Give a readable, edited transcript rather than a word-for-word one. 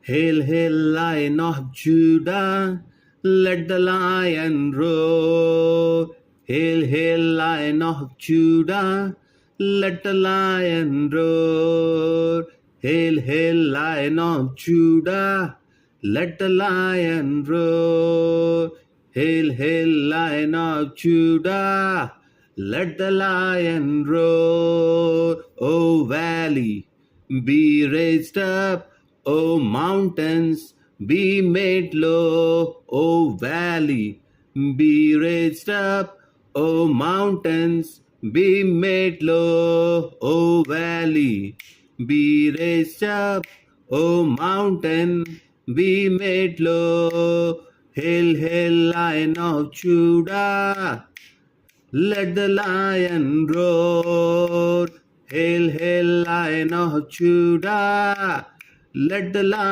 Hail, hail, Lion of Judah, let the lion roar. Hail, hail, Lion of Judah, let the lion roar. Hail, hail, Lion of Judah, let the lion roar. Hail, hail, Lion of Judah, let the lion roar. O valley, be raised up, O mountains, be made low, O valley, be raised up, O mountains, be made low, O valley, be raised up, O mountain, be made low. Hail, hail, Lion of Judah, let the lion roar. Hail, hail, Lion of Judah, let the lion